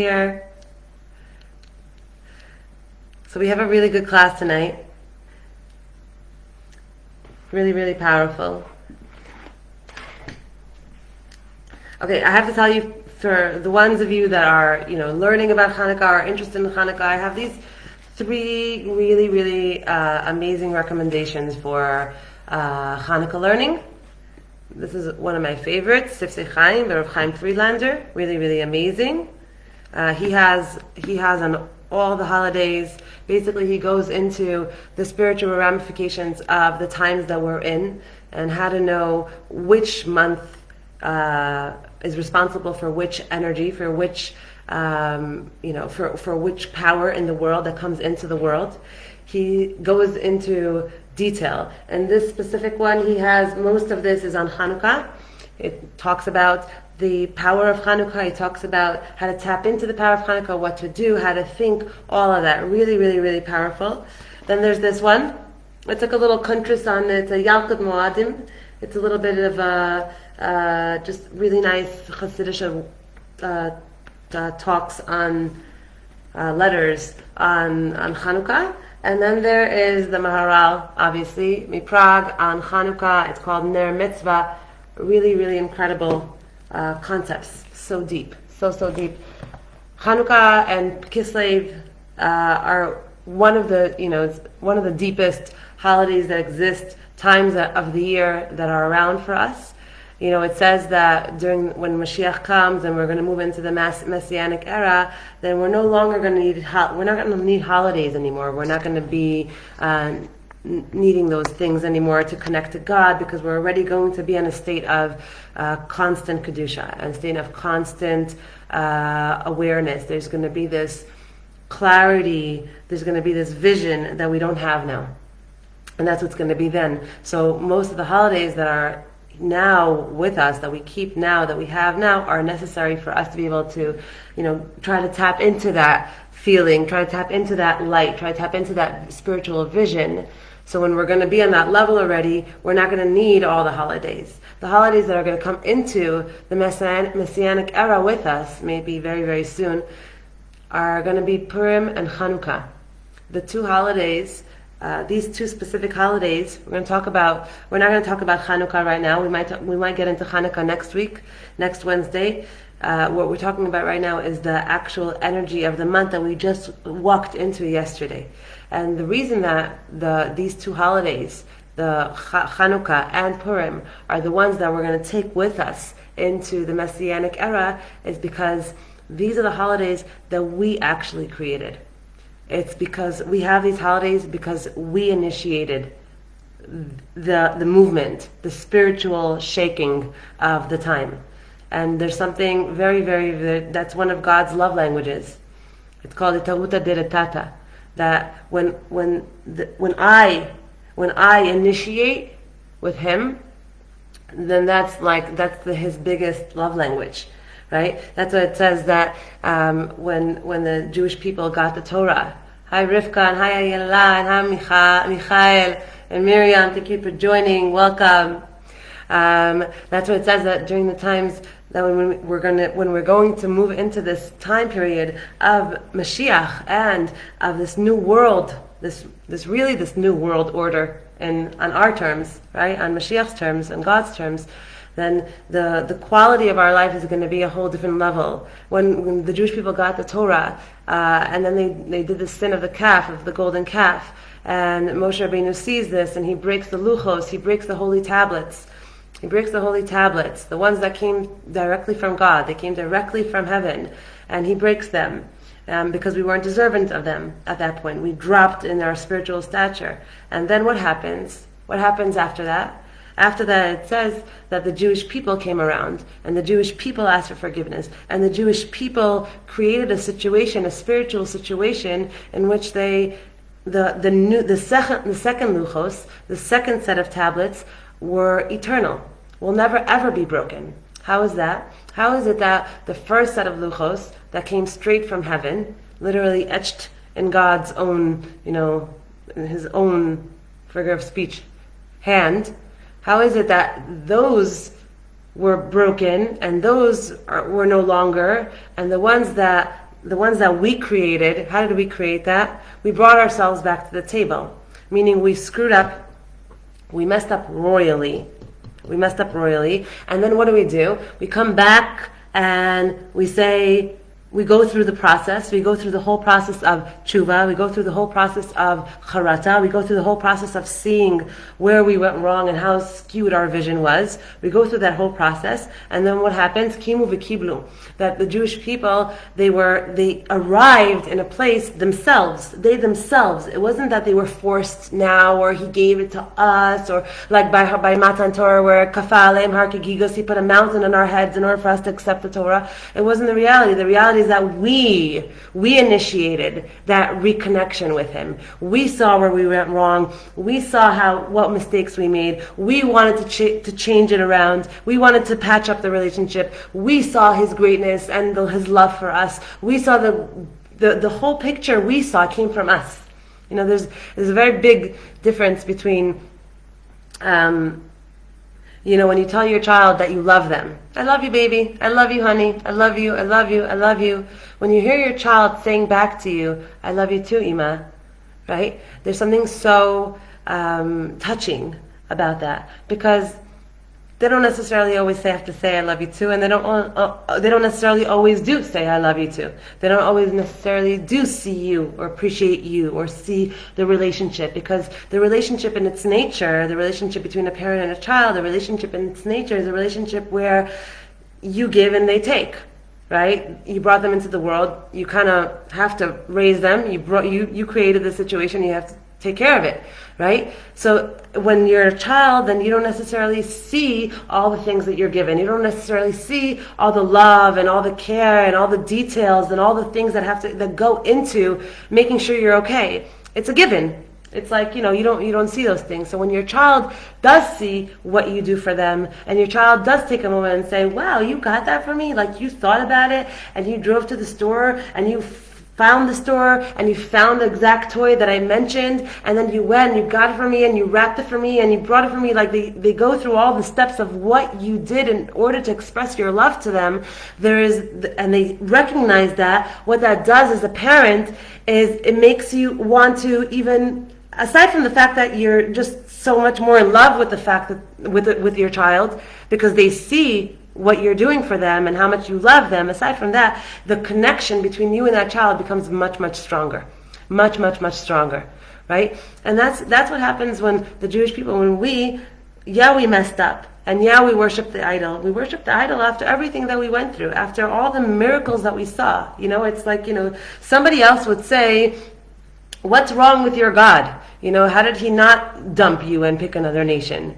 Here. So we have a really good class tonight. Really, really powerful. Okay, I have to tell you, for the ones of you that are, learning about Hanukkah, are interested in Hanukkah, I have these 3 really, really amazing recommendations for Hanukkah learning. This is one of my favorites, Sifsei Chaim by Rav Chaim Friedlander. Really, really amazing. He has on all the holidays. Basically, he goes into the spiritual ramifications of the times that we're in and how to know which month is responsible for which energy, for which for which power in the world that comes into the world. He goes into detail, and this specific one, he has most of this is on Hanukkah. It talks about the power of Hanukkah. He talks about how to tap into the power of Hanukkah, what to do, how to think, all of that. Really, really, really powerful. Then there's this one. It's like a little kuntris on it. It's a Yalkut Moadim. It's a little bit of just really nice Hasidic talks on letters on Hanukkah. And then there is the Maharal, obviously, Miprag on Hanukkah. It's called Ner Mitzvah. Really, really incredible concepts. So deep. So deep. Hanukkah and Kislev are one of the deepest holidays that exist, times of the year that are around for us. It says that when Mashiach comes and we're going to move into the Messianic era, then we're no longer going to we're not going to need holidays anymore. We're not going to be needing those things anymore to connect to God, because we're already going to be in a state of constant Kedusha, and a state of constant awareness. There's going to be this clarity, there's going to be this vision that we don't have now. And that's what's going to be then. So most of the holidays that are now with us, that we keep now, that we have now, are necessary for us to be able to, try to tap into that feeling, try to tap into that light, try to tap into that spiritual vision. So when we're going to be on that level already, we're not going to need all the holidays. The holidays that are going to come into the Messianic era with us, maybe very, very soon, are going to be Purim and Hanukkah. The 2 holidays, these 2 specific holidays, we're not going to talk about Hanukkah right now. We might get into Hanukkah next week, next Wednesday. What we're talking about right now is the actual energy of the month that we just walked into yesterday. And the reason that these 2 holidays, the Hanukkah and Purim, are the ones that we're going to take with us into the Messianic era is because these are the holidays that we actually created. It's because we have these holidays because we initiated the movement, the spiritual shaking of the time. And there's something very, very, that's one of God's love languages. It's called Itahuta Diretata. That when I initiate with Him, then that's His biggest love language, right? That's what it says that when the Jewish people got the Torah. Hi Rivka, and hi Ayala, and hi Michael, and Miriam, thank you for joining, welcome. That's what it says, that during the times that when we're going to move into this time period of Mashiach and of this new world, this new world order, and on our terms, right, on Mashiach's terms and God's terms, then the quality of our life is going to be a whole different level. When the Jewish people got the Torah, and then they did the sin of the calf, of the golden calf, and Moshe Rabbeinu sees this, and he breaks the luchos, he breaks the holy tablets. He breaks the holy tablets, the ones that came directly from God, they came directly from heaven, and he breaks them because we weren't deserving of them at that point. We dropped in our spiritual stature. And then what happens? What happens after that? After that, it says that the Jewish people came around, and the Jewish people asked for forgiveness, and the Jewish people created a situation, a spiritual situation, in which the second luchos, the second set of tablets, were eternal, will never ever be broken. How is that? How is it that the first set of luchos that came straight from heaven, literally etched in God's own, in His own figure of speech, hand, how is it that those were broken and those were no longer, and the ones that the ones that we created, how did we create that? We brought ourselves back to the table, meaning we screwed up, we messed up royally. We messed up royally, and then what do? We come back and we say, we go through the process, we go through the whole process of tshuva, we go through the whole process of charata, we go through the whole process of seeing where we went wrong and how skewed our vision was. We go through that whole process, and then what happens? Kimu v'kiblu. That the Jewish people, they arrived in a place themselves. They themselves. It wasn't that they were forced now, or he gave it to us, or like by Matan Torah, where kafalem har kegigos, he put a mountain on our heads in order for us to accept the Torah. It wasn't the reality. The reality is that we initiated that reconnection with him. We saw where we went wrong. We saw what mistakes we made. We wanted to change it around. We wanted to patch up the relationship. We saw his greatness and his love for us. We saw the whole picture we saw came from us. There's a very big difference between when you tell your child that you love them. I love you, baby. I love you, honey. I love you. I love you. I love you. When you hear your child saying back to you, I love you too, Ima, right? There's something so touching about that, because they don't necessarily always have to say I love you too, and they don't necessarily always do say I love you too. They don't always necessarily do see you or appreciate you or see the relationship, because the relationship in its nature, the relationship between a parent and a child, the relationship in its nature is a relationship where you give and they take, right? You brought them into the world. You kind of have to raise them. You created the situation. You have to take care of it, right? So when you're a child, then you don't necessarily see all the things that you're given. You don't necessarily see all the love and all the care and all the details and all the things that go into making sure you're okay. It's a given. It's like, you don't see those things. So when your child does see what you do for them, and your child does take a moment and say, wow, you got that for me? Like, you thought about it, and you drove to the store, and you found the store, and you found the exact toy that I mentioned, and then you went and you got it for me, and you wrapped it for me, and you brought it for me. Like, they go through all the steps of what you did in order to express your love to them. And they recognize that. What that does as a parent is it makes you want to, even aside from the fact that you're just so much more in love with the fact that with your child, because they see what you're doing for them and how much you love them. Aside from that, the connection between you and that child becomes much, much stronger. Much, much, much stronger, right? And that's what happens when the Jewish people, when we messed up, and we worship the idol. We worship the idol after everything that we went through, after all the miracles that we saw. It's like, somebody else would say, what's wrong with your God? How did he not dump you and pick another nation?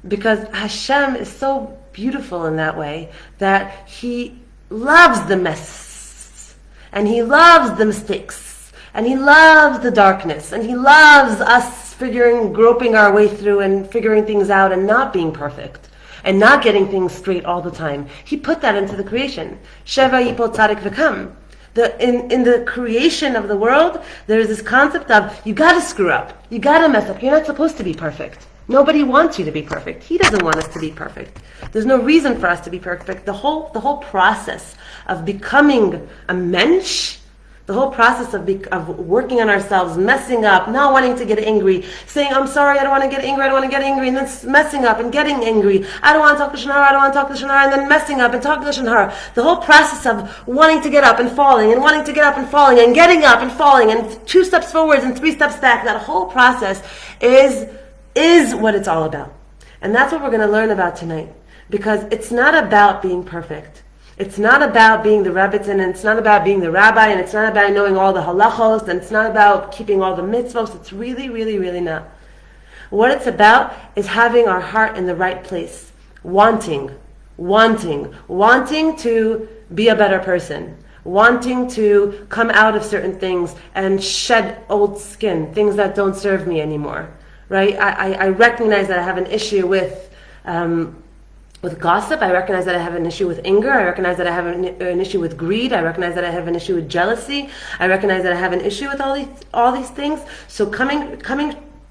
Because Hashem is so beautiful in that way, that he loves the mess, and he loves the mistakes, and he loves the darkness, and he loves us groping our way through and figuring things out and not being perfect and not getting things straight all the time. He put that into the creation. Sheva yipol tzadik v'kam. In the creation of the world, there is this concept of you got to screw up, you got to mess up. You're not supposed to be perfect. Nobody wants you to be perfect. He doesn't want us to be perfect. There's no reason for us to be perfect. The whole process of becoming a mensch, the whole process of working on ourselves, messing up, not wanting to get angry, saying, I'm sorry, I don't want to get angry, and then messing up and getting angry. I don't want to talk to Shonara, and then messing up and talking to Shonara. The whole process of wanting to get up and falling, and wanting to get up and falling, and getting up and falling, and 2 steps forwards and 3 steps back, that whole process is what it's all about. And that's what we're going to learn about tonight. Because it's not about being perfect. It's not about being the Rebbitzin, and it's not about being the rabbi, and it's not about knowing all the halachos, and it's not about keeping all the mitzvos. It's really, really, really not. What it's about is having our heart in the right place. Wanting to be a better person. Wanting to come out of certain things and shed old skin, things that don't serve me anymore. Right? I recognize that I have an issue with gossip. I recognize that I have an issue with anger. I recognize that I have an issue with greed. I recognize that I have an issue with jealousy. I recognize that I have an issue with all these things. So coming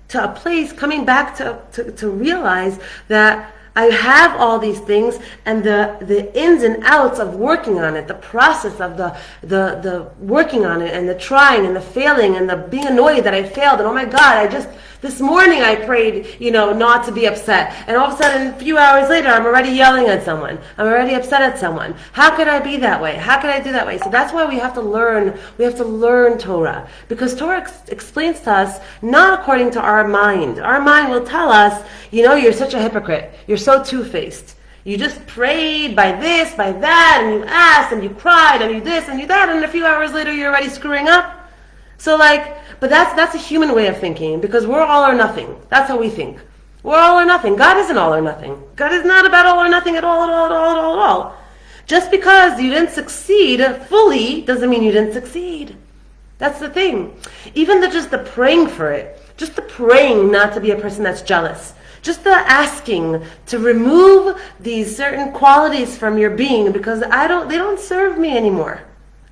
to a place, coming back to realize that I have all these things, and the ins and outs of working on it, the process of the working on it, and the trying, and the failing, and the being annoyed that I failed, and oh my God, this morning I prayed, not to be upset, and all of a sudden, a few hours later, I'm already yelling at someone. I'm already upset at someone. How could I be that way? How could I do that way? So that's why we have to learn. We have to learn Torah, because Torah explains to us not according to our mind. Our mind will tell us, you're such a hypocrite. You're so two-faced. You just prayed by this, by that, and you asked, and you cried, and you this, and you that, and a few hours later, you're already screwing up. So but that's a human way of thinking, because we're all or nothing. That's how we think. We're all or nothing. God isn't all or nothing. God is not about all or nothing at all. Just because you didn't succeed fully doesn't mean you didn't succeed. That's the thing. Even just the praying for it, just the praying not to be a person that's jealous, just the asking to remove these certain qualities from your being, because they don't serve me anymore.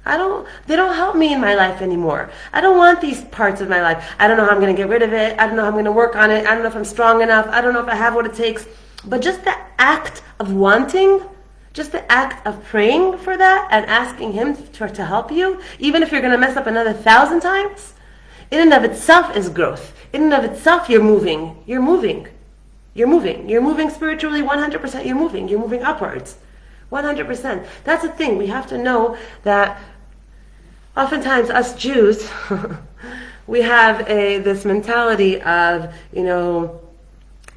They don't help me in my life anymore. I don't want these parts of my life. I don't know how I'm going to get rid of it. I don't know how I'm going to work on it. I don't know if I'm strong enough. I don't know if I have what it takes. But just the act of wanting, just the act of praying for that and asking Him to help you, even if you're going to mess up another 1,000 times, in and of itself is growth. In and of itself, you're moving. You're moving. You're moving. You're moving spiritually 100%. You're moving. You're moving upwards. 100%. That's the thing. We have to know that oftentimes, us Jews, we have this mentality of,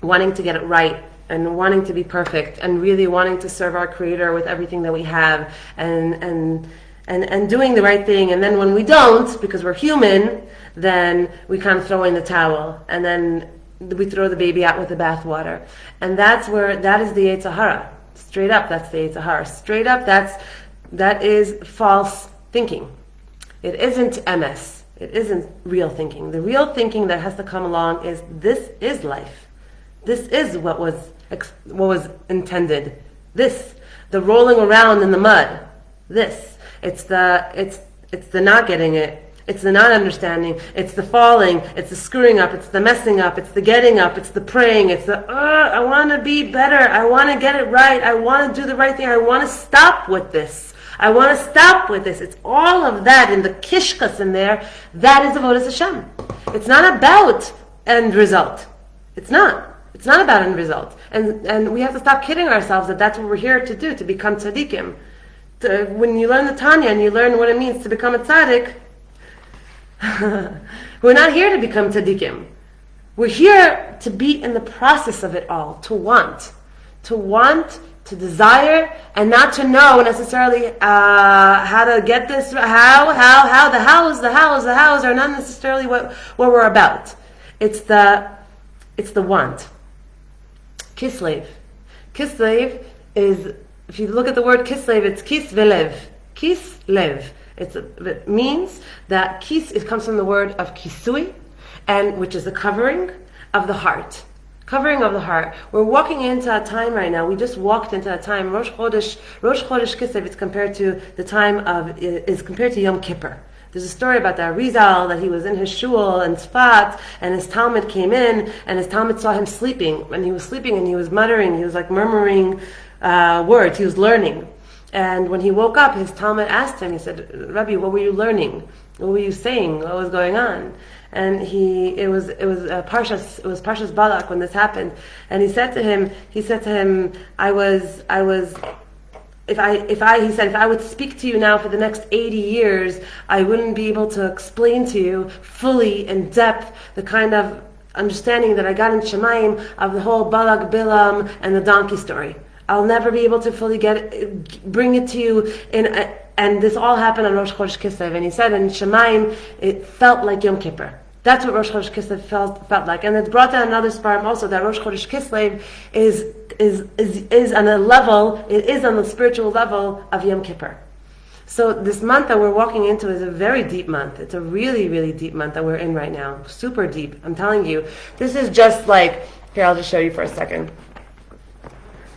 wanting to get it right and wanting to be perfect and really wanting to serve our Creator with everything that we have and doing the right thing. And then when we don't, because we're human, then we kind of throw in the towel and then we throw the baby out with the bathwater. And that is the Yetzer Hara. Straight up, that's the Yetzer Hara. Straight up, that is false thinking. It isn't MS. It isn't real thinking. The real thinking that has to come along is, this is life. This is what was intended. This, the rolling around in the mud. This, it's the not getting it. It's the not understanding. It's the falling. It's the screwing up. It's the messing up. It's the getting up. It's the praying. It's the, I want to be better. I want to get it right. I want to do the right thing. I want to stop with this. I want to stop with this. It's all of that in the kishkas in there. That is avodas Hashem. It's not about end result. It's not. It's not about end result. And we have to stop kidding ourselves that that's what we're here to do, to become tzaddikim. When you learn the Tanya and you learn what it means to become a tzaddik, we're not here to become tzaddikim. We're here to be in the process of it all, to want, to desire, and not to know necessarily how to get this, how, the hows are not necessarily what we're about. It's the want. Kislev. Kislev is, if you look at the word Kislev, it's kisvelev. Kislev. It means that it comes from the word of kisui, and which is the covering of the heart. Covering of the heart. We're walking into a time right now. We just walked into a time. Rosh Chodesh Kislev is compared to Yom Kippur. There's a story about the Arizal that he was in his shul in Tzfat, and his Talmud came in, and his Talmud saw him sleeping. And he was sleeping, and he was muttering. He was like murmuring words. He was learning. And when he woke up, his Talmud asked him. He said, "Rabbi, what were you learning? What were you saying? What was going on?" And it was Parshas Balak when this happened. And he said to him, he said, if I would speak to you now for the next 80 years, I wouldn't be able to explain to you fully in depth the kind of understanding that I got in Shemaim of the whole Balak, Bilam, and the donkey story. I'll never be able to fully bring it to you and this all happened on Rosh Chodesh Kislev. And he said in Shemaim, it felt like Yom Kippur. That's what Rosh Chodesh Kislev felt like. And it brought down another sparm also, that Rosh Chodesh Kislev is on a level, it is on the spiritual level of Yom Kippur. So this month that we're walking into is a very deep month. It's a really, really deep month that we're in right now. Super deep. I'm telling you. This is just like, here, I'll just show you for a second.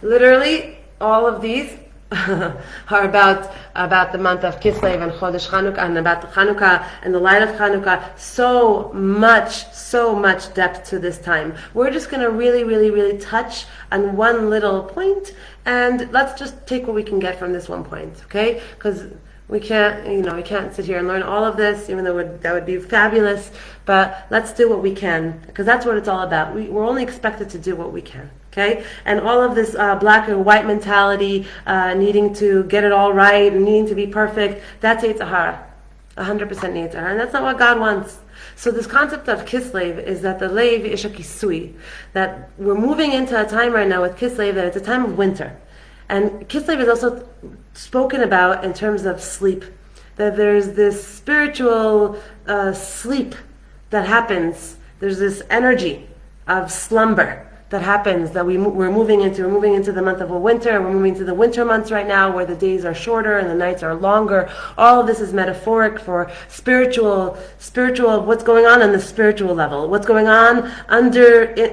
Literally, all of these are about the month of Kislev and Chodesh Chanukah, and about Chanukah and the light of Chanukah. So much depth to this time. We're just going to really touch on one little point, and let's just take what we can get from this one point, okay? Because we can't sit here and learn all of this, even though that would be fabulous. But let's do what we can, because that's what it's all about. We're only expected to do what we can. Okay, and all of this black or white mentality, needing to get it all right and needing to be perfect, that's Yetzer Hara, 100% Yetzer Hara, and that's not what God wants. So this concept of Kislev is that the Lev is a kisui, that we're moving into a time right now with Kislev that it's a time of winter, and Kislev is also spoken about in terms of sleep, that there's this spiritual sleep that happens. There's this energy of slumber that happens, that we're moving into the month of a winter. We're moving to the winter months right now, where the days are shorter and the nights are longer. All of this is metaphoric for spiritual, what's going on the spiritual level, what's going on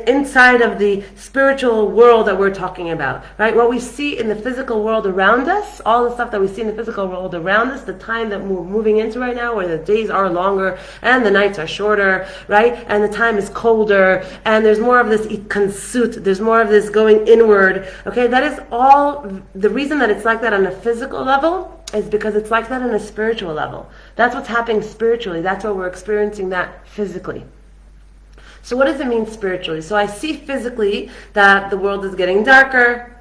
inside of the spiritual world that we're talking about, right? What we see in the physical world around us, all the stuff that we see in the physical world around us, the time that we're moving into right now, where the days are longer and the nights are shorter, right? And the time is colder, and there's more of this there's more of this going inward. Okay, that is all. The reason that it's like that on a physical level is because it's like that on a spiritual level. That's what's happening spiritually. That's why we're experiencing that physically. So what does it mean spiritually? So I see physically that the world is getting darker.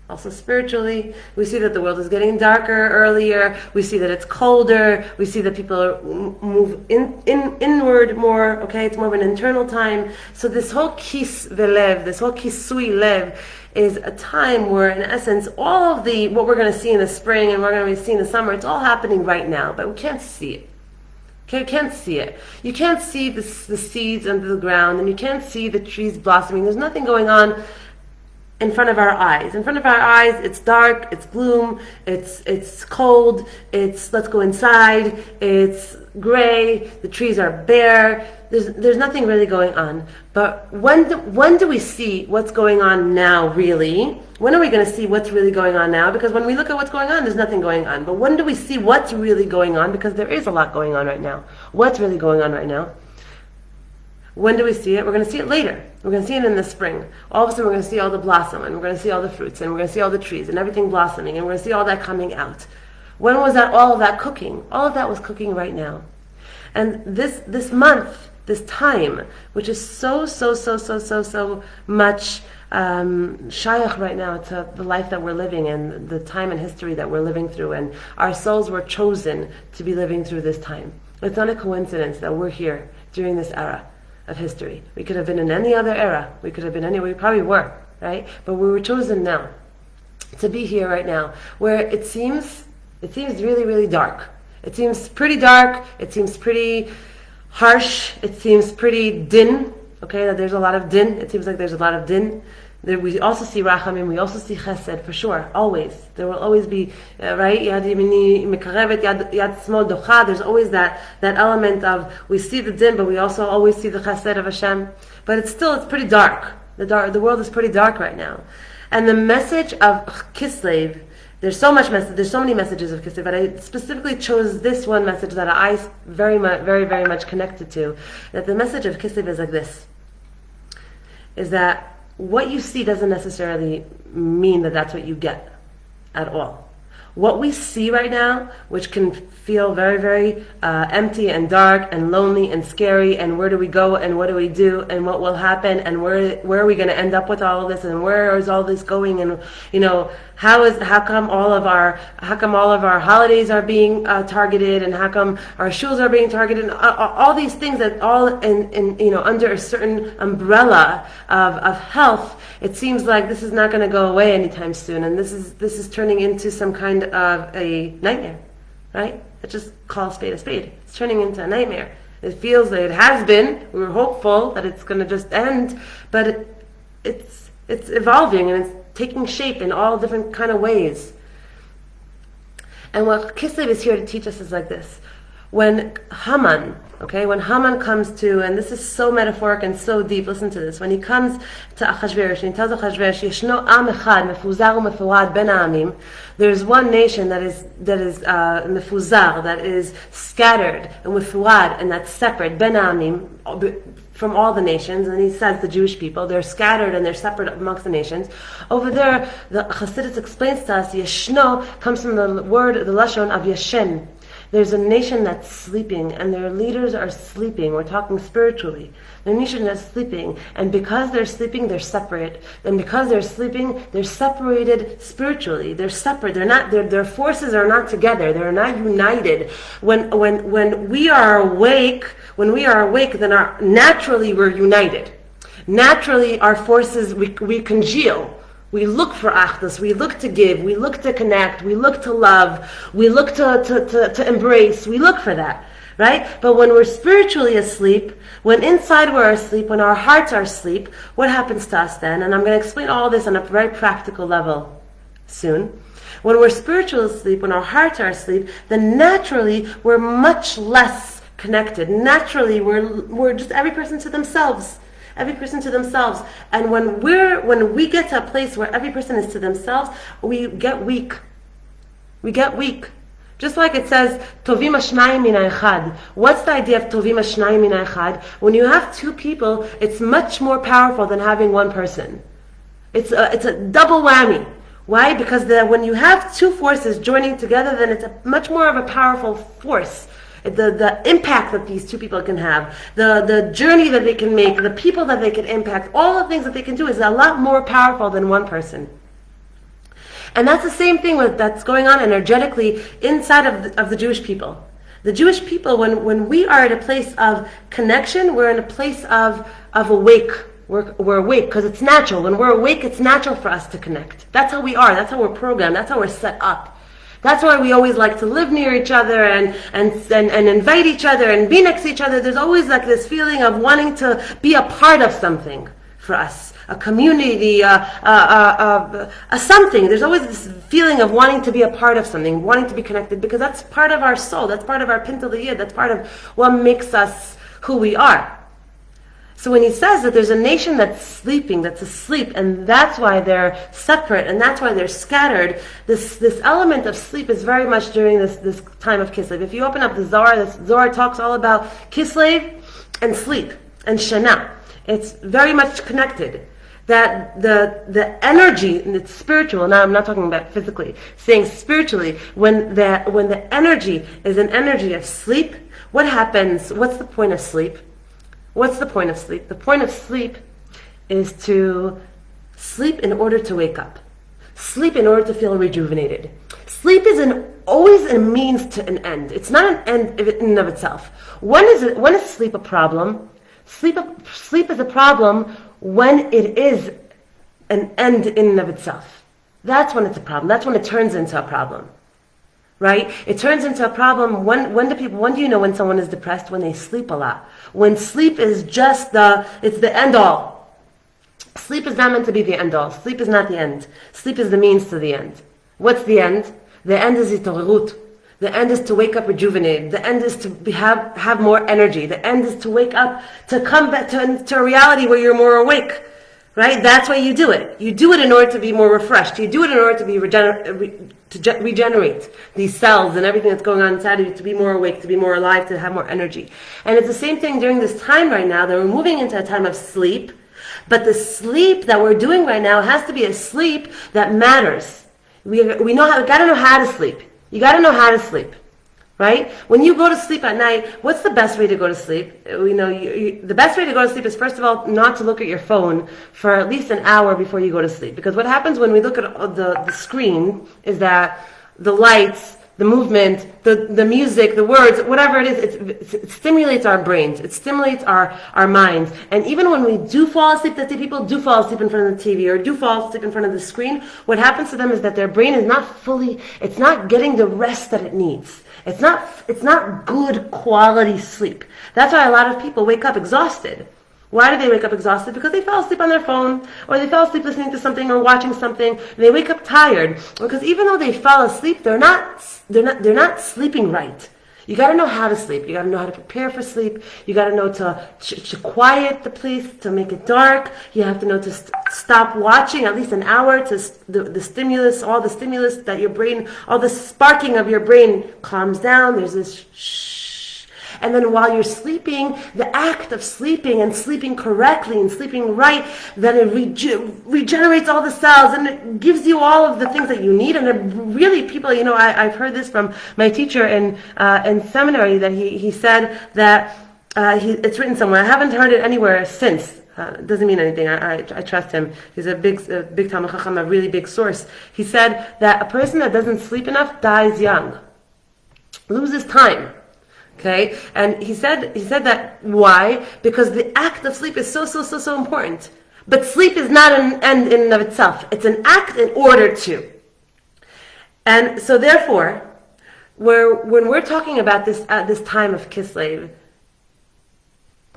Also spiritually, we see that the world is getting darker earlier. We see that it's colder. We see that people move inward more. Okay, it's more of an internal time. So this whole kis velev, this whole kisui lev, is a time where, in essence, all of what we're going to see in the spring and we're going to see in the summer, it's all happening right now, but we can't see it. Okay, you can't see it. You can't see the seeds under the ground, and you can't see the trees blossoming. There's nothing going on in front of our eyes. In front of our eyes, it's dark, it's gloom, it's cold, it's let's go inside, it's gray, the trees are bare, there's nothing really going on. But when do we see what's going on now, really? When are we going to see what's really going on now? Because when we look at what's going on, there's nothing going on. But when do we see what's really going on? Because there is a lot going on right now. What's really going on right now? When do we see it? We're going to see it later. We're going to see it in the spring. All of a sudden we're going to see all the blossom, and we're going to see all the fruits, and we're going to see all the trees and everything blossoming, and we're going to see all that coming out. When was all of that cooking? All of that was cooking right now. And this month, this time, which is so much shayach right now to the life that we're living and the time and history that we're living through, and our souls were chosen to be living through this time. It's not a coincidence that we're here during this era of history. We could have been in any other era. We could have been anywhere. We probably were, right? But we were chosen now to be here right now, where it seems really dark. It seems pretty dark. It seems pretty harsh. It seems pretty din. Okay, that there's a lot of din. It seems like there's a lot of din. We also see rachamim, we also see chesed, for sure, always. There will always be, right? Yad yamini mekarevet, yad smol docha. There's always that element of, we see the din, but we also always see the chesed of Hashem. But it's pretty dark. The world is pretty dark right now. And the message of Kislev, there's so many messages of Kislev, but I specifically chose this one message that I very much connected to. That the message of Kislev is like this, is that what you see doesn't necessarily mean that that's what you get at all. What we see right now, which can feel very empty and dark and lonely and scary, and where do we go and what do we do and what will happen and where are we going to end up with all of this and where is all this going, and how come all of our holidays are being targeted, and how come our shuls are being targeted, and all these things that all in under a certain umbrella of health. It seems like this is not going to go away anytime soon, and this is turning into some kind of a nightmare, right? Let's just call a spade a spade. It's turning into a nightmare. It feels like it has been. We were hopeful that it's going to just end, but it's evolving and it's taking shape in all different kind of ways. And what Kislev is here to teach us is like this. when Haman comes to, and this is so metaphoric and so deep, listen to this, when he comes to Achashverosh and he tells Achashverosh, Yeshno am echad, mefuzar u'mefurad ben ha'amim, there's one nation that is mefuzar, that is scattered, and mefurad, and that's separate, ben ha'amim, from all the nations, and he says the Jewish people, they're scattered and they're separate amongst the nations. Over there, the Chassidus explains to us, Yeshno comes from the word, the Lashon of Yeshen. There's a nation that's sleeping, and their leaders are sleeping. We're talking spiritually. The nation is sleeping, and because they're sleeping, they're separate. And because they're sleeping, they're separated spiritually. They're separate. They're not. Their forces are not together. They're not united. When we are awake, then naturally we're united. Naturally, our forces we congeal. We look for achdus, we look to give, we look to connect, we look to love, we look to embrace, we look for that, right? But when we're spiritually asleep, when inside we're asleep, when our hearts are asleep, what happens to us then? And I'm going to explain all this on a very practical level soon. When we're spiritually asleep, when our hearts are asleep, then naturally we're much less connected. Naturally we're just every person to themselves. Every person to themselves. And when we get to a place where every person is to themselves, we get weak. We get weak. Just like it says, Tovim Hashnayim min ha'echad. What's the idea of Tovim Hashnayim min ha'echad? When you have two people, it's much more powerful than having one person. It's a double whammy. Why? Because when you have two forces joining together, then it's a much more of a powerful force. The impact that these two people can have, the journey that they can make, the people that they can impact, all the things that they can do is a lot more powerful than one person. And that's the same thing that's going on energetically inside of the Jewish people. The Jewish people, when we are at a place of connection, we're in a place of awake. We're awake because it's natural. When we're awake, it's natural for us to connect. That's how we are. That's how we're programmed. That's how we're set up. That's why we always like to live near each other and invite each other and be next to each other. There's always like this feeling of wanting to be a part of something for us. A community, a something. There's always this feeling of wanting to be a part of something, wanting to be connected, because that's part of our soul. That's part of our pintel yid. That's part of what makes us who we are. So when he says that there's a nation that's sleeping, that's asleep, and that's why they're separate, and that's why they're scattered, this element of sleep is very much during this time of Kislev. If you open up the Zohar talks all about Kislev and sleep and Shana. It's very much connected. That the energy, and it's spiritual, now I'm not talking about physically, saying spiritually, when the energy is an energy of sleep, what happens? What's the point of sleep? What's the point of sleep? The point of sleep is to sleep in order to wake up. Sleep in order to feel rejuvenated. Sleep is always a means to an end. It's not an end in and of itself. When is sleep a problem? Sleep is a problem when it is an end in and of itself. That's when it's a problem. That's when it turns into a problem. Right? It turns into a problem when do you know when someone is depressed? When they sleep a lot. When sleep is just it's the end all. Sleep is not meant to be the end all. Sleep is not the end. Sleep is the means to the end. What's the end? The end is itorut. The end is to wake up rejuvenated. The end is to have more energy. The end is to wake up, to come back to a reality where you're more awake. Right? That's why you do it. You do it in order to be more refreshed. You do it in order to be regenerate these cells and everything that's going on inside of you, to be more awake, to be more alive, to have more energy. And it's the same thing during this time right now, that we're moving into a time of sleep. But the sleep that we're doing right now has to be a sleep that matters. We gotta know how to sleep. You gotta know how to sleep. Right? When you go to sleep at night, what's the best way to go to sleep? The best way to go to sleep is, first of all, not to look at your phone for at least an hour before you go to sleep. Because what happens when we look at the screen is that the lights, the movement, the music, the words, whatever it is, it stimulates our brains. It stimulates our minds. And even when we do fall asleep, that people do fall asleep in front of the TV or do fall asleep in front of the screen, what happens to them is that their brain is it's not getting the rest that it needs. It's not good quality sleep. That's why a lot of people wake up exhausted. Why do they wake up exhausted? Because they fell asleep on their phone, or they fell asleep listening to something or watching something, and they wake up tired. Because even though they fell asleep, they're not sleeping right. You got to know how to sleep. You got to know how to prepare for sleep. You got to know to quiet the place, to make it dark. You have to know to stop watching at least an hour to the stimulus, all the stimulus that your brain, all the sparking of your brain calms down. There's this shh. And then while you're sleeping, the act of sleeping and sleeping correctly and sleeping right, then it regenerates all the cells and it gives you all of the things that you need. And it really, people, I've heard this from my teacher in seminary, that he said that it's written somewhere. I haven't heard it anywhere since. It doesn't mean anything. I trust him. He's a big Talmid Chacham, a really big source. He said that a person that doesn't sleep enough dies young, loses time. Okay, and he said that why? Because the act of sleep is so important. But sleep is not an end in and of itself. It's an act in order to. And so therefore, when we're talking about this time of Kislev,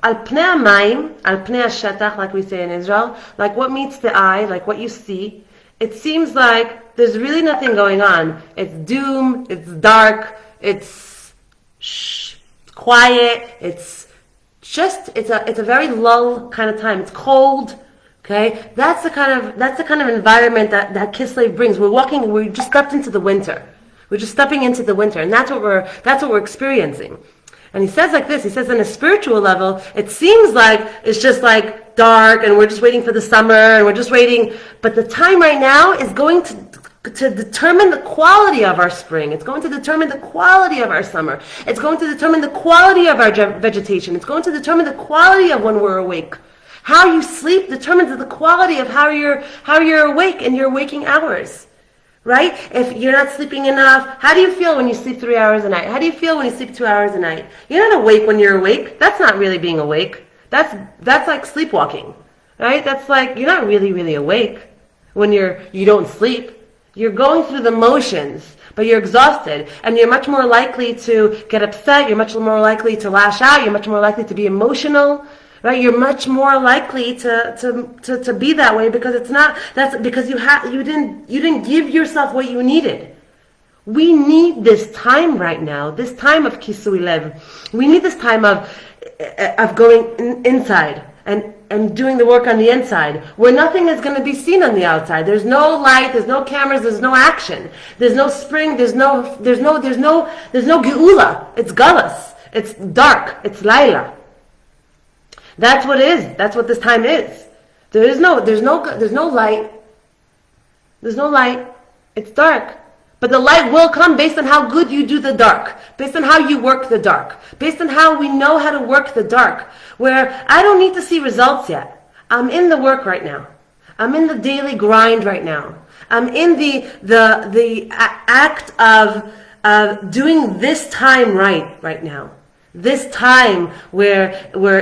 al pnei hamayim, al pnei hashetach, like we say in Israel, like what meets the eye, like what you see, it seems like there's really nothing going on. It's doom, it's dark, it's quiet, it's a very lull kind of time. It's cold. Okay? That's the kind of environment that Kislev brings. We just stepped into the winter. We're just stepping into the winter, and that's what we're experiencing. And he says like this, he says on a spiritual level, it seems like it's just like dark and we're just waiting for the summer and we're just waiting, but the time right now is going to determine the quality of our spring. It's going to determine the quality of our summer. It's going to determine the quality of our vegetation. It's going to determine the quality of when we're awake. How you sleep determines the quality of how you're awake in your waking hours. Right? If you're not sleeping enough, how do you feel when you sleep 3 hours a night? How do you feel when you sleep 2 hours a night? You're not awake when you're awake. That's not really being awake. That's like sleepwalking. Right? That's like you're not really awake when you don't sleep. You're going through the motions, but you're exhausted, and you're much more likely to get upset, you're much more likely to lash out, you're much more likely to be emotional, right? You're much more likely to be that way because that's because you didn't give yourself what you needed. We need this time right now, this time of Kisui Lev. We need this time of going inside and doing the work on the inside, where nothing is going to be seen on the outside. There's no light, there's no cameras, there's no action, there's no spring, there's no geula. It's galus, it's dark, it's laila. That's what it is. That's what this time is. There's no light. There's no light. It's dark. But the light will come based on how good you do the dark, based on how you work the dark, based on how we know how to work the dark, where I don't need to see results yet. I'm in the work right now. I'm in the daily grind right now. I'm in the act of doing this time right now. This time where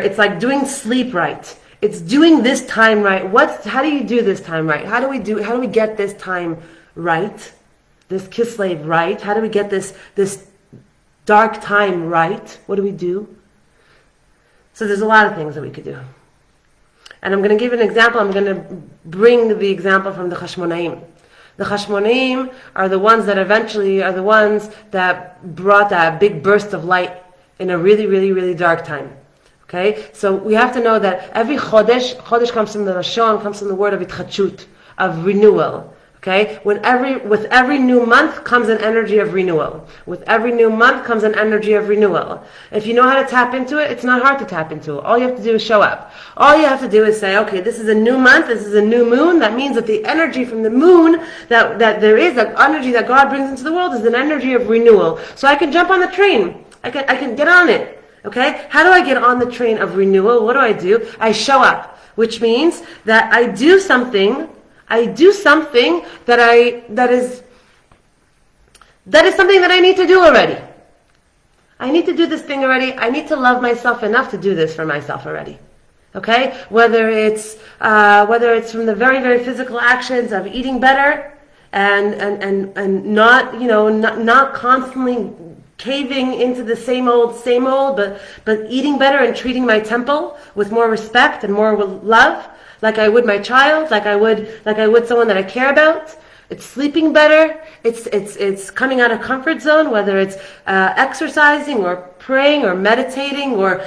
it's like doing sleep right. It's doing this time right. How do you do this time right? How do we get this time right? This Kislev right? How do we get this dark time right? What do we do? So there's a lot of things that we could do. And I'm going to give an example. I'm going to bring the example from the Chashmonaim. The Chashmonaim are the ones that eventually are the ones that brought that big burst of light in a really dark time. Okay? So we have to know that every Chodesh comes from the Lashon, comes from the word of Itchachut, of renewal. Okay? With every new month comes an energy of renewal. With every new month comes an energy of renewal. If you know how to tap into it, it's not hard to tap into it. All you have to do is show up. All you have to do is say, okay, this is a new month, this is a new moon. That means that the energy from the moon, that there is, that energy that God brings into the world is an energy of renewal. So I can jump on the train. I can get on it. Okay? How do I get on the train of renewal? What do? I show up. Which means that I do something that is something that I need to do already. I need to do this thing already. I need to love myself enough to do this for myself already. Okay? Whether it's from the very physical actions of eating better and not constantly caving into the same old, but eating better and treating my temple with more respect and more love, like I would my child, like I would someone that I care about. It's sleeping better. It's coming out of comfort zone, whether it's exercising or praying or meditating or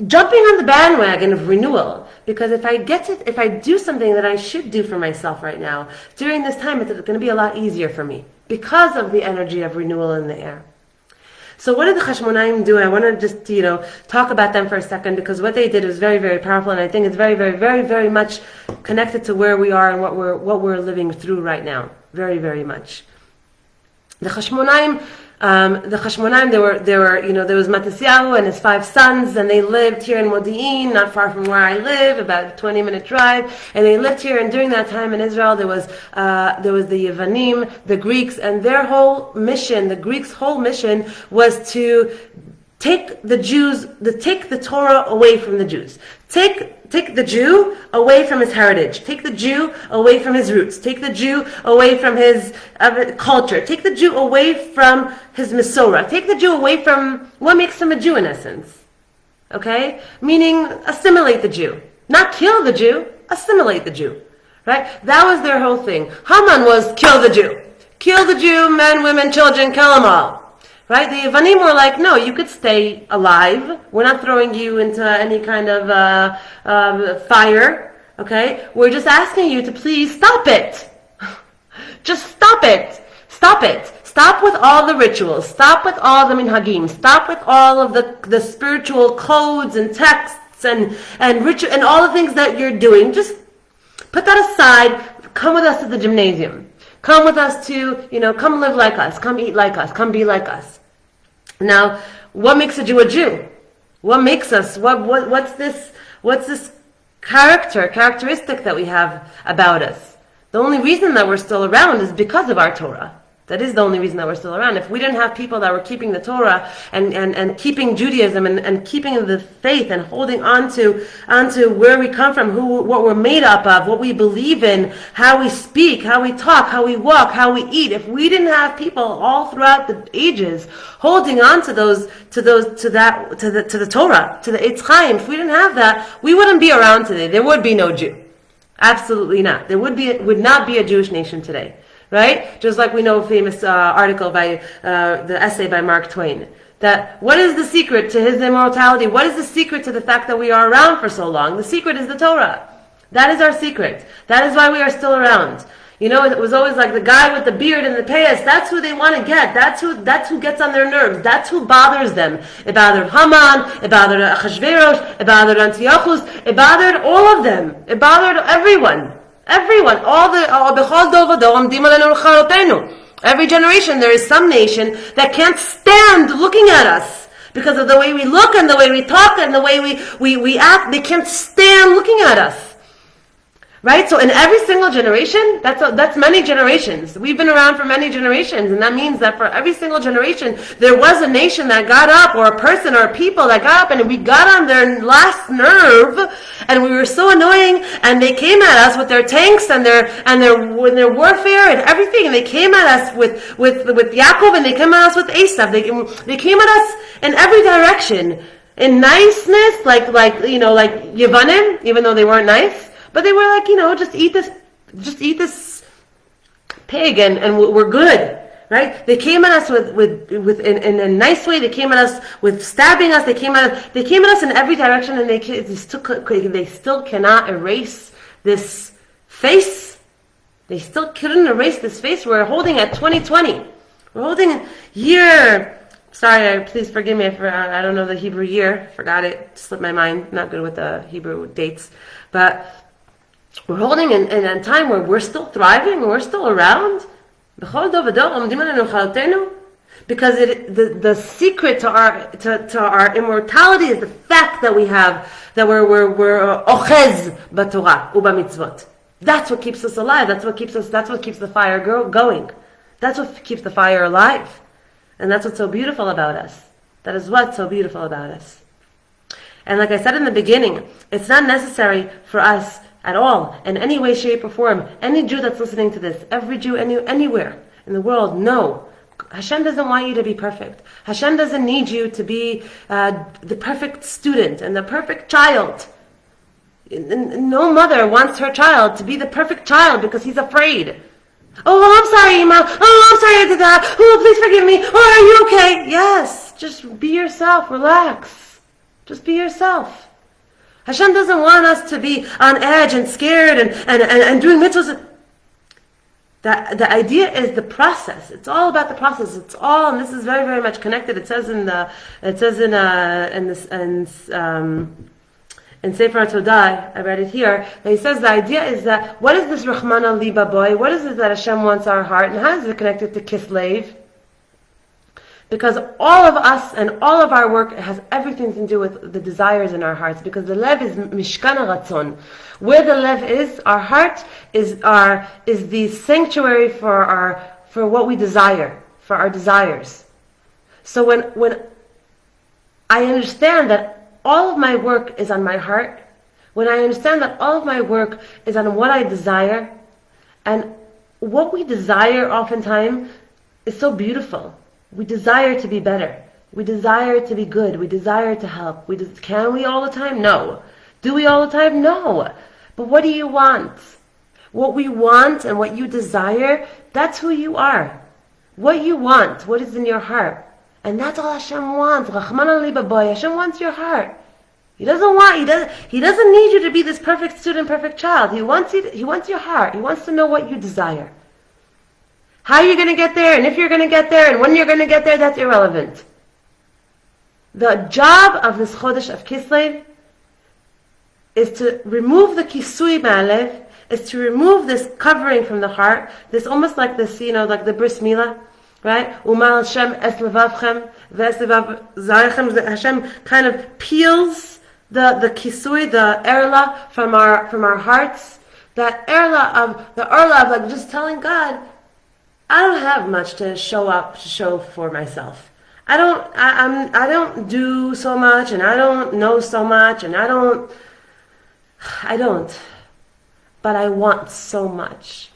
jumping on the bandwagon of renewal. Because if I do something that I should do for myself right now, during this time, it's going to be a lot easier for me because of the energy of renewal in the air. So what did the Chashmonaim do? And I want to just, talk about them for a second, because what they did was very, very powerful, and I think it's very, very, very, very much connected to where we are and what we're living through right now. Very, very much. The Chashmonaim, there was Matisyahu and his 5 sons, and they lived here in Modi'in, not far from where I live, about a 20-minute drive, and they lived here, and during that time in Israel, there was the Yevanim, the Greeks, and their whole mission, the Greeks' whole mission was to take the Torah away from the Jews. Take the Jew away from his heritage. Take the Jew away from his roots. Take the Jew away from his culture. Take the Jew away from his Mesorah. Take the Jew away from what makes him a Jew in essence. Okay? Meaning, assimilate the Jew. Not kill the Jew, assimilate the Jew. Right? That was their whole thing. Haman was kill the Jew. Kill the Jew, men, women, children, kill them all. Right? The Yevanim were like, no, you could stay alive. We're not throwing you into any kind of fire. Okay? We're just asking you to please stop it. Just stop it. Stop it. Stop with all the rituals. Stop with all the minhagim. Stop with all of the spiritual codes and texts and ritual and all the things that you're doing. Just put that aside. Come with us to the gymnasium. Come with us to, come live like us. Come eat like us. Come be like us. Now, what makes a Jew a Jew? What makes us? What's this characteristic that we have about us? The only reason that we're still around is because of our Torah. That is the only reason that we're still around. If we didn't have people that were keeping the Torah and keeping Judaism and keeping the faith and holding onto where we come from, what we're made up of, what we believe in, how we speak, how we talk, how we walk, how we eat, if we didn't have people all throughout the ages holding on to the Torah, to the Eitz Chaim, if we didn't have that, we wouldn't be around today. There would be no Jew. Absolutely not. There would not be a Jewish nation today. Right? Just like we know a famous article by the essay by Mark Twain. That what is the secret to his immortality? What is the secret to the fact that we are around for so long? The secret is the Torah. That is our secret. That is why we are still around. It was always like the guy with the beard and the payas. That's who they want to get. That's who gets on their nerves. That's who bothers them. It bothered Haman. It bothered Achashverosh. It bothered Antiochus. It bothered all of them. It bothered everyone. Everyone, every generation there is some nation that can't stand looking at us because of the way we look and the way we talk and the way we act. They can't stand looking at us. Right? So in every single generation, that's many generations. We've been around for many generations, and that means that for every single generation, there was a nation that got up, or a person or a people that got up, and we got on their last nerve, and we were so annoying, and they came at us with their tanks and their warfare and everything, and they came at us with Yaakov, and they came at us with Esav. They came at us in every direction, in niceness, like Yevanim, even though they weren't nice. But they were like, just eat this pig and we're good, right? They came at us with in a nice way. They came at us with stabbing us. They came at us in every direction, and they still cannot erase this face. They still couldn't erase this face. We're holding at 2020. We're holding year. Sorry, please forgive me for I don't know the Hebrew year. Forgot it. Slipped my mind. Not good with the Hebrew dates, but. We're holding in a time where we're still thriving, we're still around. Because the secret to our immortality is the fact that we're ochez b'Torah u'b'mitzvot. That's what keeps us alive. That's what keeps the fire going. That's what keeps the fire alive. And that's what's so beautiful about us. That is what's so beautiful about us. And like I said in the beginning, it's not necessary for us at all, in any way, shape, or form. Any Jew that's listening to this, every Jew anywhere in the world, no. Hashem doesn't want you to be perfect. Hashem doesn't need you to be the perfect student and the perfect child. No mother wants her child to be the perfect child because he's afraid. Oh, well, I'm sorry, Ima. Oh, I'm sorry I did that. Oh, please forgive me. Oh, are you okay? Yes, just be yourself. Relax. Just be yourself. Hashem doesn't want us to be on edge and scared and doing mitzvahs. The idea is the process. It's all about the process. It's all, and this is very, very much connected. It says in Sefer Todah, I read it here, that he says the idea is that, what is this Rahmana Liba boy? What is it that Hashem wants our heart? And how is it connected to Kislev? Because all of us and all of our work has everything to do with the desires in our hearts. Because the lev is mishkan ratzon. Where the lev is, our heart is the sanctuary for what we desire, for our desires. So when I understand that all of my work is on my heart, when I understand that all of my work is on what I desire, and what we desire oftentimes is so beautiful. We desire to be better. We desire to be good. We desire to help. Can we all the time? No. Do we all the time? No. But what do you want? What we want and what you desire, that's who you are. What you want, what is in your heart. And that's all Hashem wants. Rahman liba boy. Hashem wants your heart. He doesn't need you to be this perfect student, perfect child. He wants your heart. He wants to know what you desire. How you're going to get there, and if you're going to get there, and when you're going to get there, that's irrelevant. The job of this Chodesh of Kislev is to remove the kisui ma'alev, is to remove this covering from the heart, this almost like this, like the bris milah, right? Umal Hashem es levavchem, ves levav zarechem. Hashem kind of peels the kisui, the erla from our hearts. That erla of like just telling God, I don't have much to show for myself. I don't do so much, and I don't know so much, and I don't. But I want so much.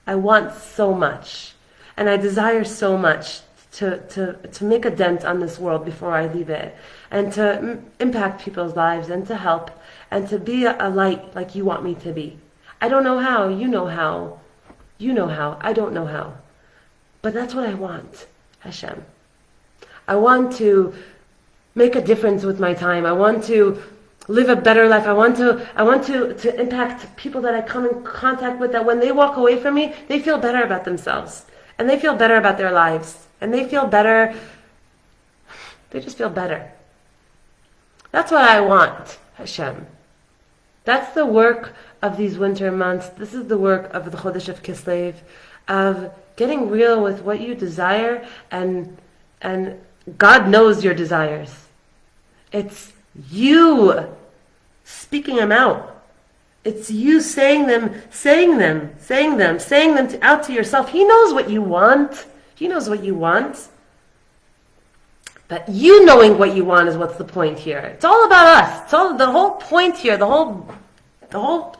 I want so much. And I desire so much to make a dent on this world before I leave it. And to impact people's lives and to help. And to be a light like you want me to be. I don't know how. You know how. You know how. I don't know how. But that's what I want, Hashem. I want to make a difference with my time. I want to live a better life. I want to impact people that I come in contact with, that when they walk away from me, they feel better about themselves. And they feel better about their lives. And they feel better. They just feel better. That's what I want, Hashem. That's the work of these winter months. This is the work of the Chodesh of Kislev, of getting real with what you desire, and God knows your desires. It's you speaking them out. It's you saying them out to yourself. He knows what you want. He knows what you want. But you knowing what you want is what's the point here. It's all about us. It's all the whole point here, the whole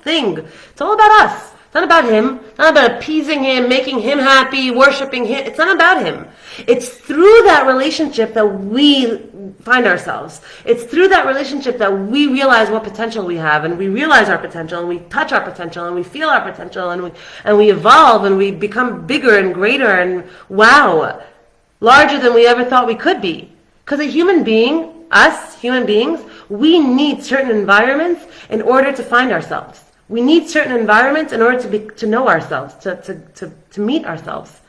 thing. It's all about us. It's not about him. It's not about appeasing him, making him happy, worshiping him. It's not about him. It's through that relationship that we find ourselves. It's through that relationship that we realize what potential we have, and we realize our potential, and we touch our potential, and we feel our potential, and we evolve, and we become bigger and greater, and wow, larger than we ever thought we could be. Because a human being, us human beings, we need certain environments in order to find ourselves. We need certain environments in order to know ourselves, to meet ourselves.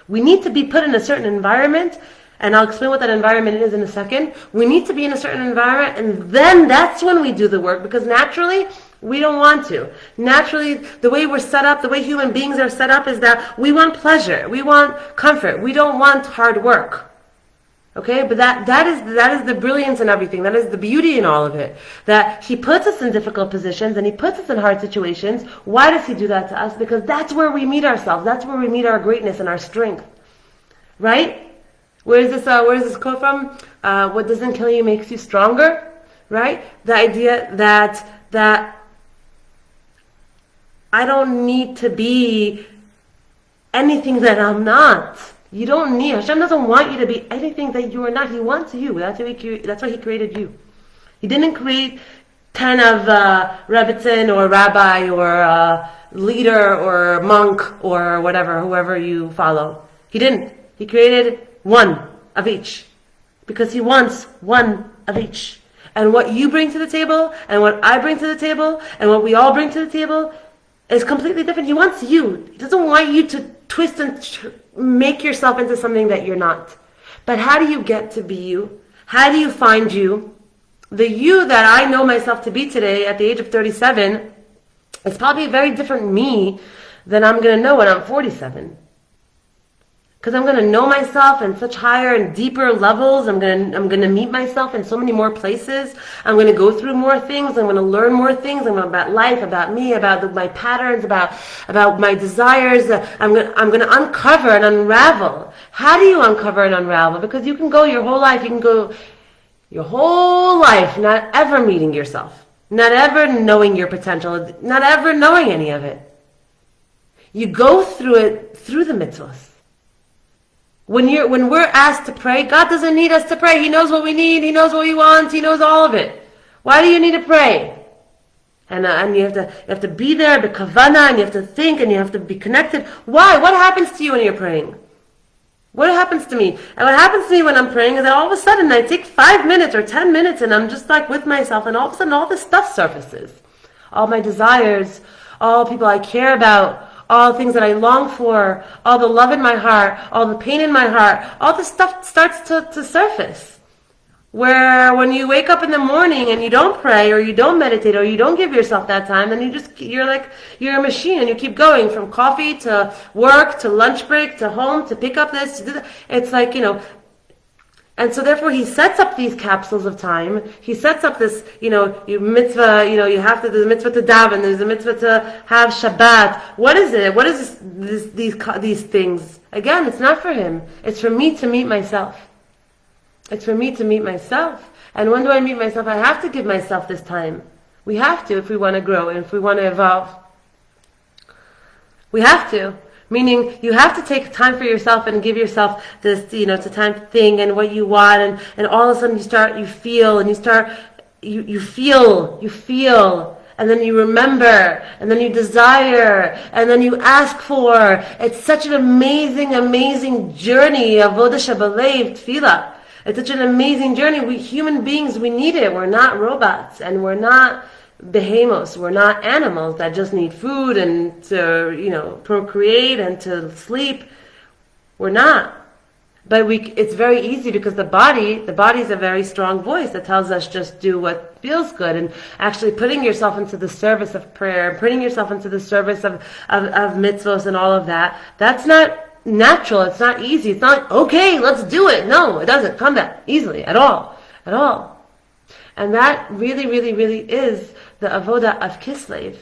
We need to be put in a certain environment, and I'll explain what that environment is in a second. We need to be in a certain environment, and then that's when we do the work, because naturally, we don't want to. Naturally, the way we're set up, the way human beings are set up, is that we want pleasure, we want comfort, we don't want hard work. Okay, but that is the brilliance in everything. That is the beauty in all of it. That he puts us in difficult positions and he puts us in hard situations. Why does he do that to us? Because that's where we meet ourselves. That's where we meet our greatness and our strength. Right? Where is this quote from? What doesn't kill you makes you stronger. Right? The idea that I don't need to be anything that I'm not. You don't need. Hashem doesn't want you to be anything that you are not. He wants you. That's why He created you. He didn't create pen of Rebbitzin or rabbi or leader or monk or whatever, whoever you follow. He didn't. He created one of each because he wants one of each. And what you bring to the table and what I bring to the table and what we all bring to the table is completely different. He wants you. He doesn't want you to twist and make yourself into something that you're not. But how do you get to be you? How do you find you? The you that I know myself to be today at the age of 37 is probably a very different me than I'm going to know when I'm 47. Because I'm going to know myself in such higher and deeper levels. I'm going to meet myself in so many more places. I'm going to go through more things. I'm going to learn more things. About life, about me, about my patterns, about my desires. I'm going to uncover and unravel. How do you uncover and unravel? Because you can go your whole life. You can go your whole life not ever meeting yourself, not ever knowing your potential, not ever knowing any of it. You go through it through the mitzvahs. When we're asked to pray, God doesn't need us to pray. He knows what we need. He knows what we want. He knows all of it. Why do you need to pray? And you have to be there, be kavana, and you have to think, and you have to be connected. Why? What happens to you when you're praying? What happens to me? And what happens to me when I'm praying is that all of a sudden I take 5 minutes or 10 minutes, and I'm just like with myself, and all of a sudden all this stuff surfaces. All my desires, all people I care about, all the things that I long for, all the love in my heart, all the pain in my heart, all this stuff starts to surface. Where when you wake up in the morning and you don't pray or you don't meditate or you don't give yourself that time, then you're a machine and you keep going from coffee to work to lunch break to home to pick up this. It's like, and so therefore he sets up these capsules of time. He sets up this, your mitzvah, you have to, there's a mitzvah to daven, there's a mitzvah to have Shabbat. What is it? What is these things? Again, it's not for him. It's for me to meet myself. It's for me to meet myself. And when do I meet myself? I have to give myself this time. We have to if we want to grow and if we want to evolve. We have to. Meaning, you have to take time for yourself and give yourself this, to time to think and what you want, and all of a sudden you feel, and then you remember, and then you desire, and then you ask for. It's such an amazing, amazing journey of Avodah Shabalev Tefillah. It's such an amazing journey. We human beings, we need it. We're not robots, and we're not behemoths. We're not animals that just need food and to procreate and to sleep. We're not. But it's very easy because the body's a very strong voice that tells us just do what feels good, and actually putting yourself into the service of prayer, putting yourself into the service of mitzvahs and all of that. That's not natural. It's not easy. It's not like, okay, let's do it. No, it doesn't come that easily at all. And that really, really, really is the avoda of Kislev,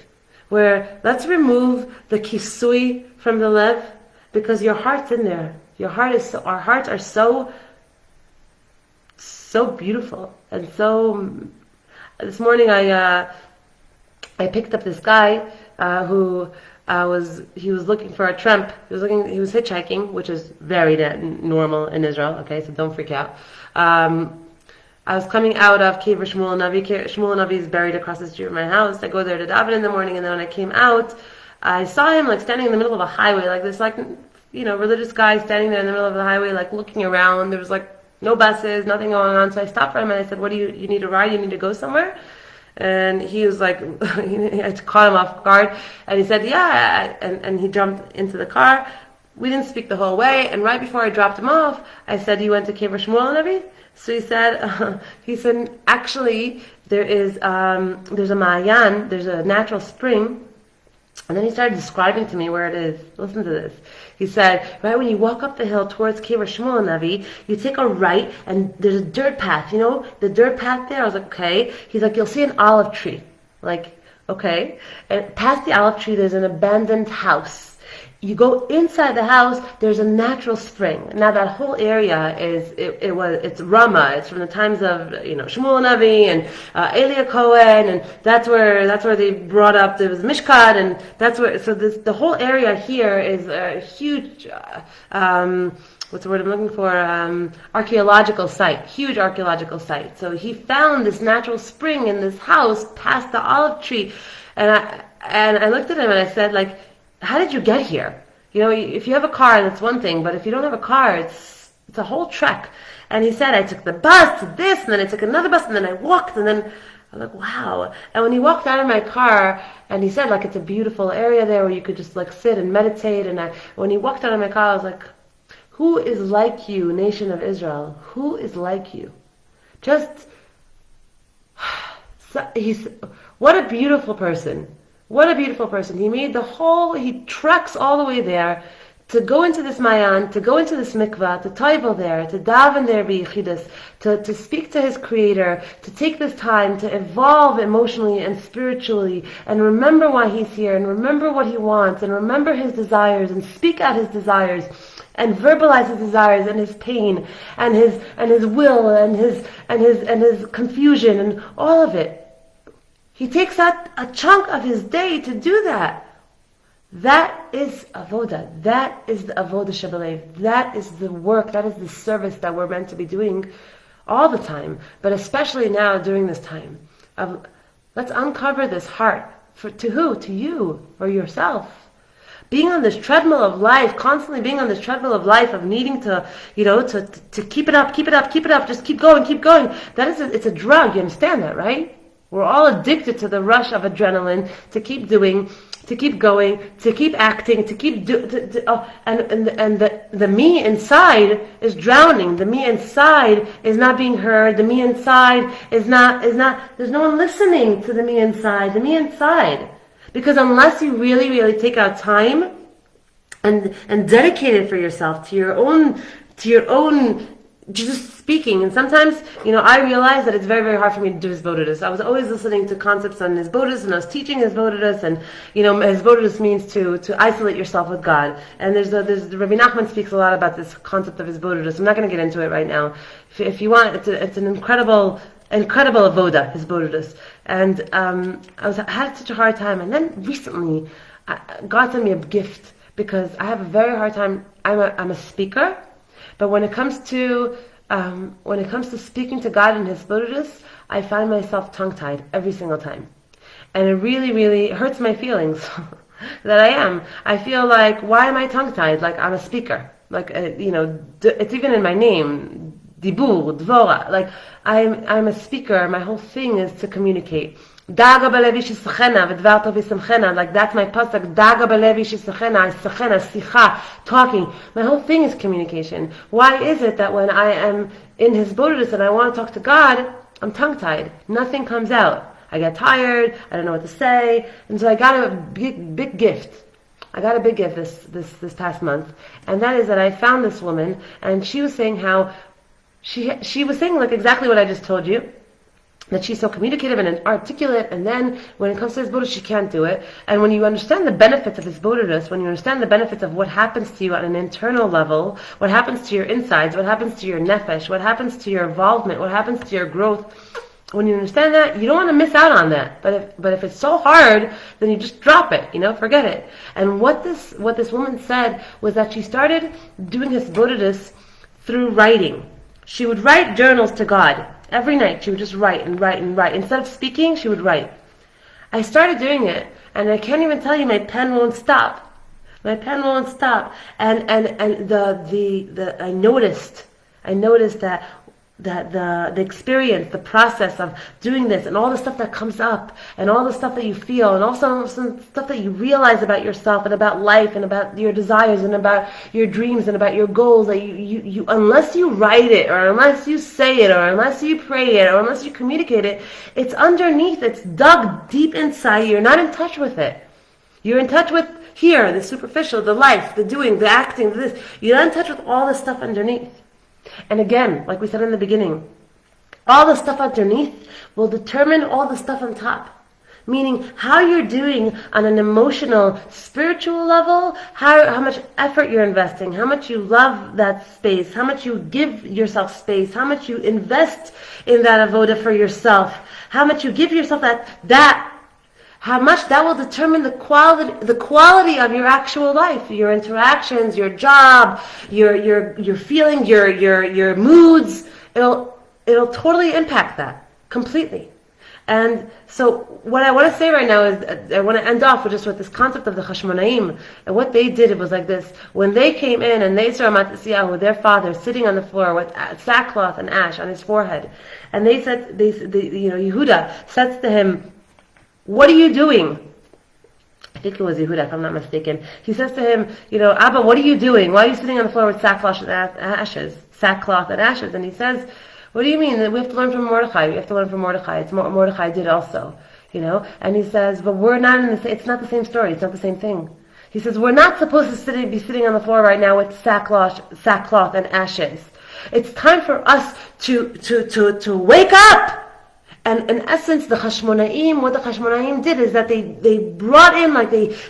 where let's remove the kisui from the lev, because your heart's in there. Our hearts are so beautiful. And so, this morning I picked up this guy who he was looking for a tramp. He was hitchhiking, which is very normal in Israel. Okay, so don't freak out. I was coming out of Kever Shmuel Navi. Shmuel Navi is buried across the street from my house. I go there to daven in the morning, and then when I came out, I saw him standing in the middle of a highway, this religious guy standing there in the middle of the highway, looking around. There was no buses, nothing going on. So I stopped for him and I said, "What do you need a ride? You need to go somewhere?" And he was I had to caught him off guard, and he said, "Yeah," and he jumped into the car. We didn't speak the whole way, and right before I dropped him off, I said, "You went to Kever Shmuel Navi?" So he said, actually, there's a Ma'ayan, there's a natural spring. And then he started describing to me where it is. Listen to this. He said, right when you walk up the hill towards Kever Shmuel Navi, you take a right, and there's a dirt path. The dirt path there? I was like, okay. He's like, you'll see an olive tree. Okay. And past the olive tree, there's an abandoned house. You go inside the house, there's a natural spring. Now that whole area it's Rama. It's from the times of Shmuel Navi and Elia Cohen, and that's where they brought up there was Mishkan, and that's where. So the whole area here is a huge. What's the word I'm looking for? Archaeological site, huge archaeological site. So he found this natural spring in this house past the olive tree, and I looked at him and I said, like, how did you get here? If you have a car, that's one thing, but if you don't have a car, it's a whole trek. And he said, I took the bus to this, and then I took another bus, and then I walked, and then I'm like, wow. And when he walked out of my car, and he said, like, it's a beautiful area there where you could just like sit and meditate. And when he walked out of my car, I was like, who is like you, nation of Israel? Who is like you? What a beautiful person. What a beautiful person. He treks all the way there to go into this mayan, to go into this mikvah, to toivel there, to daven there b'yichidus, to speak to his creator, to take this time to evolve emotionally and spiritually, and remember why he's here, and remember what he wants, and remember his desires, and speak out his desires, and verbalize his desires and his pain, and his will, and his confusion, and all of it. He takes out a chunk of his day to do that. That is avoda. That is the avoda shebelev. That is the work. That is the service that we're meant to be doing all the time, but especially now during this time. Let's uncover this heart. To who? To you or yourself. Being on this treadmill of life, constantly being on this treadmill of life, of needing to keep it up, just keep going. It's a drug. You understand that, right? We're all addicted to the rush of adrenaline, to keep doing, to keep going, to keep acting, to keep and the me inside is drowning. The me inside is not being heard. The me inside is not. There's no one listening to the me inside. The me inside, because unless you really, really take out time and dedicate it for yourself to your own. Just speaking, and sometimes, I realize that it's very, very hard for me to do Hisbodedus. I was always listening to concepts on Hisbodedus, and I was teaching Hisbodedus, and Hisbodedus means to isolate yourself with God. And there's Rabbi Nachman speaks a lot about this concept of Hisbodedus. I'm not going to get into it right now. If you want, it's an incredible avoda, Hisbodedus. And I had such a hard time, and then recently, God sent me a gift because I have a very hard time. I'm a speaker. But when it comes to speaking to God in Hisbodedus, I find myself tongue-tied every single time, and it really, really hurts my feelings that I am. I feel like, why am I tongue-tied? Like, I'm a speaker. Like, it's even in my name, Devorah. Like, I'm a speaker. My whole thing is to communicate. Daga belevi shisachena v'dvar tov yisamchena. Like, that's my pasuk. Daga belevi shisachena, sicha, talking. My whole thing is communication. Why is it that when I am in Hisbodedus and I want to talk to God, I'm tongue-tied? Nothing comes out. I get tired. I don't know what to say, and so I got a big gift. I got a big gift this past month, and that is that I found this woman, and she was saying how she was saying like exactly what I just told you. That she's so communicative and articulate, and then when it comes to Hisbodedus, she can't do it. And when you understand the benefits of Hisbodedus, when you understand the benefits of what happens to you on an internal level, what happens to your insides, what happens to your nefesh, what happens to your involvement, what happens to your growth, when you understand that, you don't want to miss out on that. But if it's so hard, then you just drop it, forget it. And what this woman said was that she started doing Hisbodedus through writing. She would write journals to God. Every night she would just write and write and write. Instead of speaking, she would write. I started doing it, and I can't even tell you, my pen won't stop. My pen won't stop. And I noticed that the experience, the process of doing this, and all the stuff that comes up, and all the stuff that you feel, and also some stuff that you realize about yourself, and about life, and about your desires, and about your dreams, and about your goals, that you unless you write it, or unless you say it, or unless you pray it, or unless you communicate it, it's underneath, it's dug deep inside you. You're not in touch with it. You're in touch with here, the superficial, the life, the doing, the acting, this. You're not in touch with all the stuff underneath. And again, like we said in the beginning, all the stuff underneath will determine all the stuff on top. Meaning how you're doing on an emotional, spiritual level, how much effort you're investing, how much you love that space, how much you give yourself space, how much you invest in that avoda for yourself, how much you give yourself that how much that will determine the quality of your actual life, your interactions, your job, your feelings, your moods. It'll totally impact that completely. And so what I want to say right now is I want to end off with this concept of the Chashmonaim. And what they did, it was like this. When they came in and they saw Matisyahu with their father sitting on the floor with sackcloth and ash on his forehead, and Yehuda says to him, "What are you doing?" I think it was Yehuda, if I'm not mistaken. He says to him, "Abba, what are you doing? Why are you sitting on the floor with sackcloth and ashes?" And he says, "What do you mean? We have to learn from Mordechai. We have to learn from Mordechai. It's what Mordechai did also, And he says, but we're not it's not the same story. It's not the same thing. He says, we're not supposed to be sitting on the floor right now with sackcloth and ashes. It's time for us to wake up." And in essence, what the Chashmonaim did is that they brought in,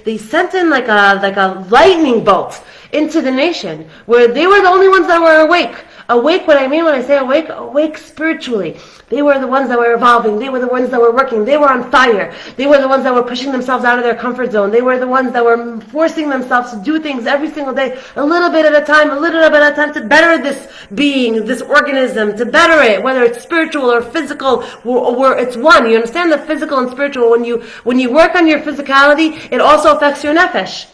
they sent in like a lightning bolt into the nation, where they were the only ones that were awake. Awake, what I mean when I say awake, awake spiritually. They were the ones that were evolving. They were the ones that were working. They were on fire. They were the ones that were pushing themselves out of their comfort zone. They were the ones that were forcing themselves to do things every single day, a little bit at a time, to better this being, this organism, to better it, whether it's spiritual or physical, or it's one. You understand the physical and spiritual. When you work on your physicality, it also affects your nefesh.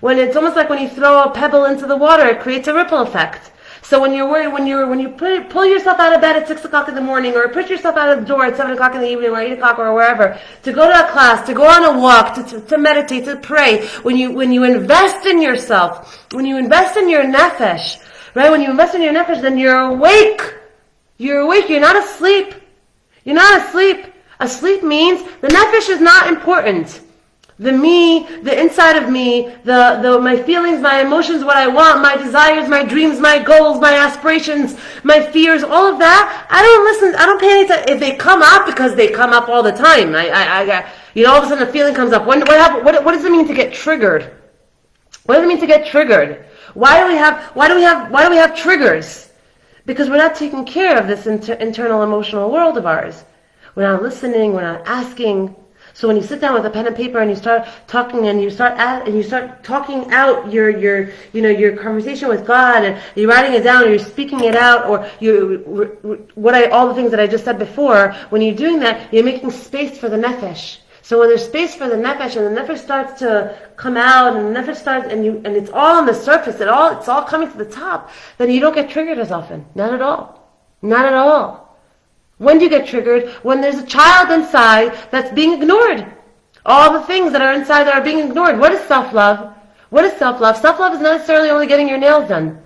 When it's almost like when you throw a pebble into the water, it creates a ripple effect. So when you pull yourself out of bed at 6 o'clock in the morning, or push yourself out of the door at 7 o'clock in the evening, or 8 o'clock, or wherever, to go to a class, to go on a walk, to meditate, to pray, when you invest in yourself, when you invest in your nefesh, right? When you invest in your nefesh, then you're awake. You're awake. You're not asleep. You're not asleep. Asleep means the nefesh is not important. The me, the inside of me, the my feelings, my emotions, what I want, my desires, my dreams, my goals, my aspirations, my fears, all of that, I don't listen, I don't pay any attention. If they come up, because they come up all the time, all of a sudden a feeling comes up. What does it mean to get triggered? What does it mean to get triggered? Why do we have triggers? Because we're not taking care of this internal emotional world of ours. We're not listening, we're not asking. So when you sit down with a pen and paper and you start talking and you start talking out your conversation with God, and you're writing it down, or you're speaking it out, or all the things that I just said before, when you're doing that, you're making space for the nefesh. So when there's space for the nefesh, and the nefesh starts to come out, and the nefesh starts, and it's all on the surface, it's all coming to the top, then you don't get triggered as often. Not at all. Not at all. When do you get triggered? When there's a child inside that's being ignored. All the things that are inside that are being ignored. What is self-love? What is self-love? Self-love is not necessarily only getting your nails done.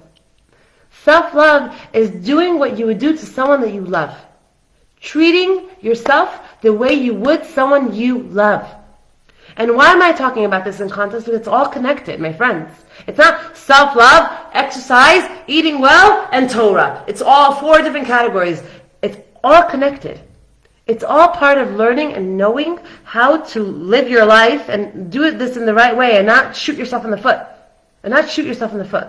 Self-love is doing what you would do to someone that you love. Treating yourself the way you would someone you love. And why am I talking about this in context? Because it's all connected, my friends. It's not self-love, exercise, eating well, and Torah. It's all 4 different categories. It's all connected. It's all part of learning and knowing how to live your life and do this in the right way, and not shoot yourself in the foot.